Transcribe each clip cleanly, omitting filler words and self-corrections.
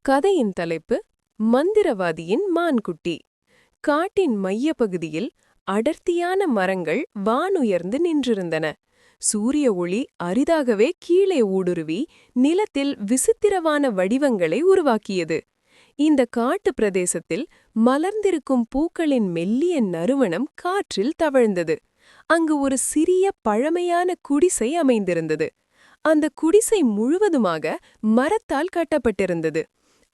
கதையின் தலைப்பு மந்திரவாதியின் மான்குட்டி. காட்டின் மையப்பகுதியில் அடர்த்தியான மரங்கள் வானுயர்ந்து நின்றிருந்தன. சூரிய ஒளி அரிதாகவே கீழே ஊடுருவி நிலத்தில் விசித்திரமான வடிவங்களை உருவாக்கியது. இந்த காட்டு பிரதேசத்தில் மலர்ந்திருக்கும் பூக்களின் மெல்லிய நறுமணம் காற்றில் தவழ்ந்தது. அங்கு ஒரு சிறிய பழமையான குடிசை அமைந்திருந்தது. அந்த குடிசை முழுவதுமாக மரத்தால் கட்டப்பட்டிருந்தது.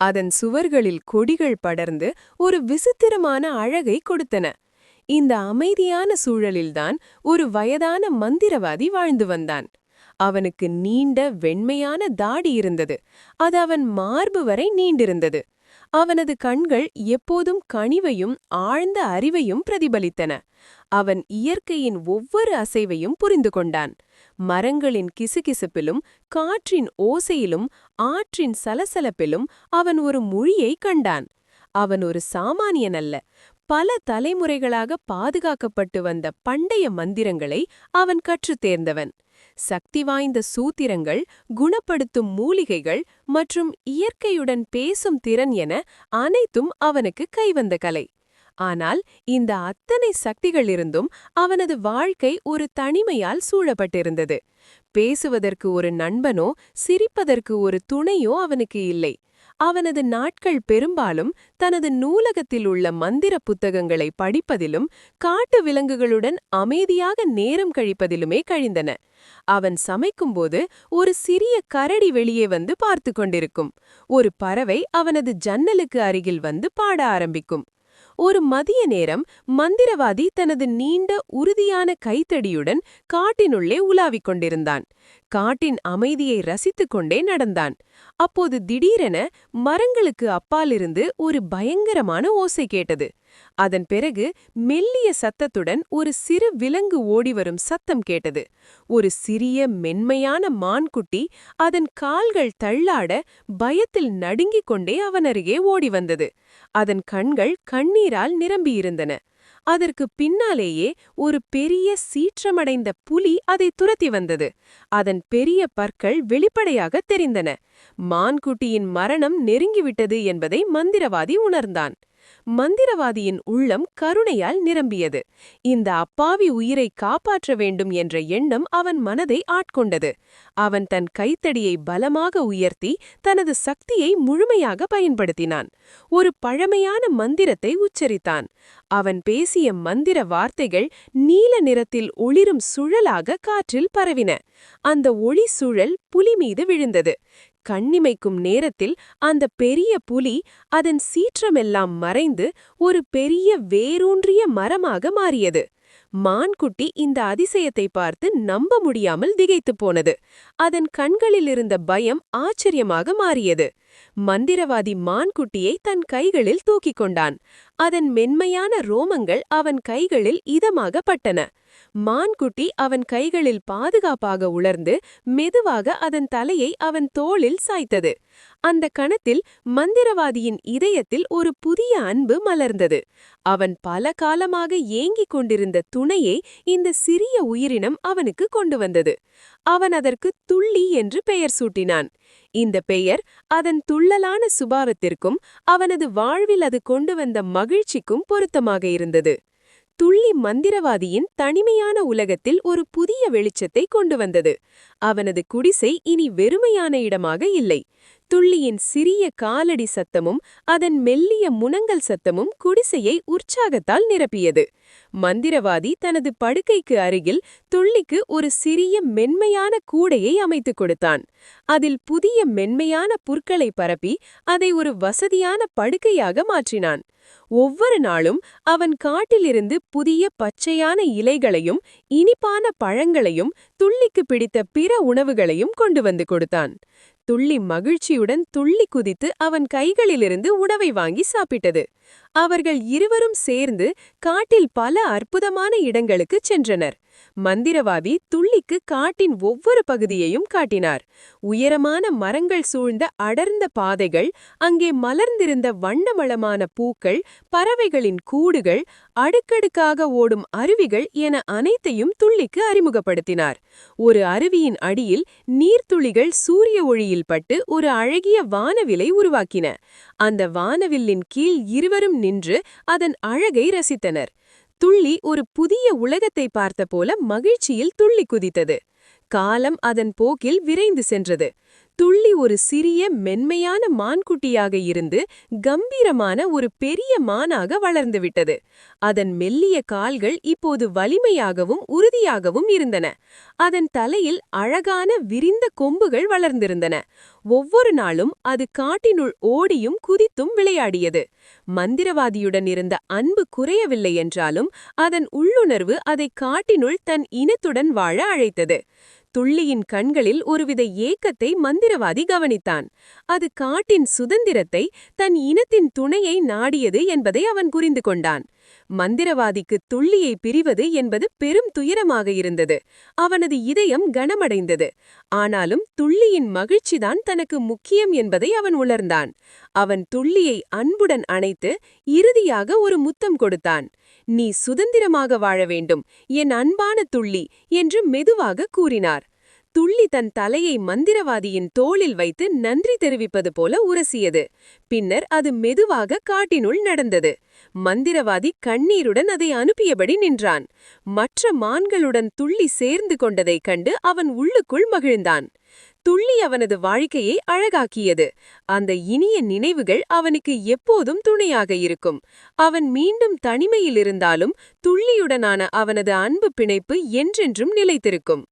அதன் சுவர்களில் கொடிகள் படர்ந்து ஒரு விசித்திரமான அழகை கொடுத்தன. இந்த அமைதியான சூழலில்தான் ஒரு வயதான மந்திரவாதி வாழ்ந்து வந்தான். அவனுக்கு நீண்ட வெண்மையான தாடி இருந்தது. அது அவன் மார்பு வரை நீண்டிருந்தது. அவனது கண்கள் எப்போதும் கனிவையும் ஆழ்ந்த அறிவையும் பிரதிபலித்தன. அவன் இயற்கையின் ஒவ்வொரு அசைவையும் புரிந்து கொண்டான். மரங்களின் கிசுகிசுப்பிலும் காற்றின் ஓசையிலும் ஆற்றின் சலசலப்பிலும் அவன் ஒரு மொழியை கண்டான். அவன் ஒரு சாமானியன் அல்ல. பல தலைமுறைகளாக பாதுகாக்கப்பட்டு வந்த பண்டைய மந்திரங்களை அவன் கற்றுத் தேர்ந்தவன். சக்தி வாய்ந்த சூத்திரங்கள், குணப்படுத்தும் மூலிகைகள் மற்றும் இயற்கையுடன் பேசும் திறன் என அனைத்தும் அவனுக்கு கைவந்த கலை. ஆனால் இந்த அத்தனை சக்திகளிருந்தும் அவனது வாழ்க்கை ஒரு தனிமையால் சூழப்பட்டிருந்தது. பேசுவதற்கு ஒரு நண்பனோ சிரிப்பதற்கு ஒரு துணையோ அவனுக்கு இல்லை. அவனது நாட்கள் பெரும்பாலும் தனது நூலகத்தில் உள்ள மந்திர புத்தகங்களை படிப்பதிலும் காட்டு விலங்குகளுடன் அமைதியாக நேரம் கழிப்பதிலுமே கழிந்தன. அவன் சமைக்கும்போது ஒரு சிறிய கரடி வெளியே வந்து பார்த்து கொண்டிருக்கும். ஒரு பறவை அவனது ஜன்னலுக்கு அருகில் வந்து பாட ஆரம்பிக்கும். ஒரு மதிய நேரம் மந்திரவாதி தனது நீண்ட உறுதியான கைத்தடியுடன் காட்டினுள்ளே உலாவிக் கொண்டிருந்தான். காட்டின் அமைதியை ரசித்துக் கொண்டே நடந்தான். அப்போது திடீரென மரங்களுக்கு அப்பாலிருந்து ஒரு பயங்கரமான ஓசை கேட்டது. அதன் பிறகு மெல்லிய சத்தத்துடன் ஒரு சிறு விலங்கு ஓடிவரும் சத்தம் கேட்டது. ஒரு சிறிய மென்மையான மான்குட்டி அதன் கால்கள் தள்ளாட பயத்தில் நடுங்கிக் கொண்டே அவன் அருகே ஓடி வந்தது. அதன் கண்கள் கண்ணீரால் நிரம்பியிருந்தன. அதற்கு பின்னாலேயே ஒரு பெரிய சீற்றமடைந்த புலி அதை துரத்தி வந்தது. அதன் பெரிய பற்கள் வெளிப்படையாக தெரிந்தன. மான்குட்டியின் மரணம் நெருங்கிவிட்டது என்பதை மந்திரவாதி உணர்ந்தான். மந்திரவாதியின் உள்ளம் கருணையால் நிரம்பியது. இந்த அப்பாவி உயிரை காப்பாற்ற வேண்டும் என்ற எண்ணம் அவன் மனதை ஆட்கொண்டது. அவன் தன் கைத்தடியை பலமாக உயர்த்தி தனது சக்தியை முழுமையாக பயன்படுத்தினான். ஒரு பழமையான மந்திரத்தை உச்சரித்தான். அவன் பேசிய மந்திர வார்த்தைகள் நீல நிறத்தில் ஒளிரும் சுழலாக காற்றில் பரவின. அந்த ஒளி சுழல் புலி மீது விழுந்தது. கண்ணிமைக்கும் நேரத்தில் அந்த பெரிய புலி அதன் சீற்றமெல்லாம் மறைந்து ஒரு பெரிய வேரூன்றிய மரமாக மாறியது. மான்குட்டி இந்த அதிசயத்தை பார்த்து நம்ப முடியாமல் திகைத்துப் போனது. அதன் கண்களில் இருந்த பயம் ஆச்சரியமாக மாறியது. மந்திரவாதி மான்குட்டியை தன் கைகளில் தூக்கிக் கொண்டான். அதன் மென்மையான ரோமங்கள் அவன் கைகளில் இதமாக பட்டன. மான்குட்டி அவன் கைகளில் பாதுகாப்பாக உலர்ந்து மெதுவாக அதன் தலையை அவன் தோளில் சாய்த்தது. அந்த கணத்தில் மந்திரவாதியின் இதயத்தில் ஒரு புதிய அன்பு மலர்ந்தது. அவன் பல காலமாக ஏங்கிக் கொண்டிருந்த துணையை இந்த சிறிய உயிரினம் அவனுக்கு கொண்டு வந்தது. அவன் அதற்கு துள்ளி என்று பெயர் சூட்டினான். இந்த பெயர் அதன் துள்ளலான சுபாவத்திற்கும் அவனது வாழ்வில் அது கொண்டு வந்த மகிழ்ச்சிக்கும் பொருத்தமாக இருந்தது. துள்ளி மந்திரவாதியின் தனிமையான உலகத்தில் ஒரு புதிய வெளிச்சத்தை கொண்டு வந்தது. அவனது குடிசை இனி வெறுமையான இடமாக இல்லை. துள்ளியின் சிறிய காலடி சத்தமும் அதன் மெல்லிய முனங்கல் சத்தமும் குடிசையை உற்சாகத்தால் நிரப்பியது. மந்திரவாதி தனது படுக்கைக்கு அருகில் துள்ளிக்கு ஒரு சிறிய மென்மையான கூடையை அமைத்துக் கொடுத்தான். அதில் புதிய மென்மையான புற்களை பரப்பி அதை ஒரு வசதியான படுக்கையாக மாற்றினான். ஒவ்வொரு நாளும் அவன் காட்டிலிருந்து புதிய பச்சையான இலைகளையும் இனிப்பான பழங்களையும் துள்ளிக்கு பிடித்த பிற உணவுகளையும் கொண்டு வந்து கொடுத்தான். துள்ளி மகிழ்ச்சியுடன் துள்ளி குதித்து அவன் கைகளிலிருந்து உணவை வாங்கி சாப்பிட்டது. அவர்கள் இருவரும் சேர்ந்து காட்டில் பல அற்புதமான இடங்களுக்குச் சென்றனர். மந்திரவாதி துள்ளிக்கு காட்டின் ஒவ்வொரு பகுதியையும் காட்டினார். உயரமான மரங்கள் சூழ்ந்த அடர்ந்த பாதைகள், அங்கே மலர்ந்திருந்த வண்ணமளமான பூக்கள், பறவைகளின் கூடுகள், அடுக்கடுக்காக ஓடும் அருவிகள் என அனைத்தையும் துள்ளிக்கு அறிமுகப்படுத்தினார். ஒரு அருவியின் அடியில் நீர்த்துளிகள் சூரிய ஒளியில் பட்டு ஒரு அழகிய வானவிலை உருவாக்கின. அந்த வானவில்லின் கீழ் இருவரும் நின்று அதன் அழகை ரசித்தனர். துள்ளி ஒரு புதிய உலகத்தை பார்த்த போல மகிழ்ச்சியில் துள்ளி குதித்தது. காலம் அதன் போக்கில் விரைந்து சென்றது. துள்ளி ஒரு சிறிய மென்மையான மான்குட்டியாக இருந்து கம்பீரமான ஒரு பெரிய மானாக வளர்ந்துவிட்டது. அதன் மெல்லிய கால்கள் இப்போது வலிமையாகவும் உறுதியாகவும் இருந்தன. அதன் தலையில் அழகான விரிந்த கொம்புகள் வளர்ந்திருந்தன. ஒவ்வொரு நாளும் அது காட்டினுள் ஓடியும் குதித்தும் விளையாடியது. மந்திரவாதியுடன் இருந்த அன்பு குறையவில்லை என்றாலும் அதன் உள்ளுணர்வு அதை காட்டினுள் தன் இனத்துடன் வாழ அழைத்தது. துள்ளியின் கண்களில் ஒருவித ஏக்கத்தை மந்திரவாதி கவனித்தான். அது காட்டின் சுதந்திரத்தை, தன் இனத்தின் துணையை நாடியது என்பதை அவன் புரிந்து கொண்டான். மந்திரவாதிக்கு துள்ளியை பிரிவது என்பது பெரும் துயரமாக இருந்தது. அவனது இதயம் கனமடைந்தது. ஆனாலும் துள்ளியின் மகிழ்ச்சிதான் தனக்கு முக்கியம் என்பதை அவன் உணர்ந்தான். அவன் துள்ளியை அன்புடன் அணைத்து இறுதியாக ஒரு முத்தம் கொடுத்தான். "நீ சுதந்திரமாக வாழ வேண்டும், என் அன்பான துள்ளி" என்று மெதுவாக கூறினார். துள்ளி தன் தலையை மந்திரவாதியின் தோளில் வைத்து நன்றி தெரிவிப்பது போல உரசியது. பின்னர் அது மெதுவாக காட்டினுள் நடந்தது. மந்திரவாதி கண்ணீருடன் அதை அனுப்பியபடி நின்றான். மற்ற மான்களுடன் துள்ளி சேர்ந்து கொண்டதைக் கண்டு அவன் உள்ளுக்குள் மகிழ்ந்தான். துள்ளி அவனது வாழ்க்கையை அழகாக்கியது. அந்த இனிய நினைவுகள் அவனுக்கு எப்போதும் துணையாக இருக்கும். அவன் மீண்டும் தனிமையில் இருந்தாலும் துள்ளியுடனான அவனது அன்பு பிணைப்பு என்றென்றும் நிலைத்திருக்கும்.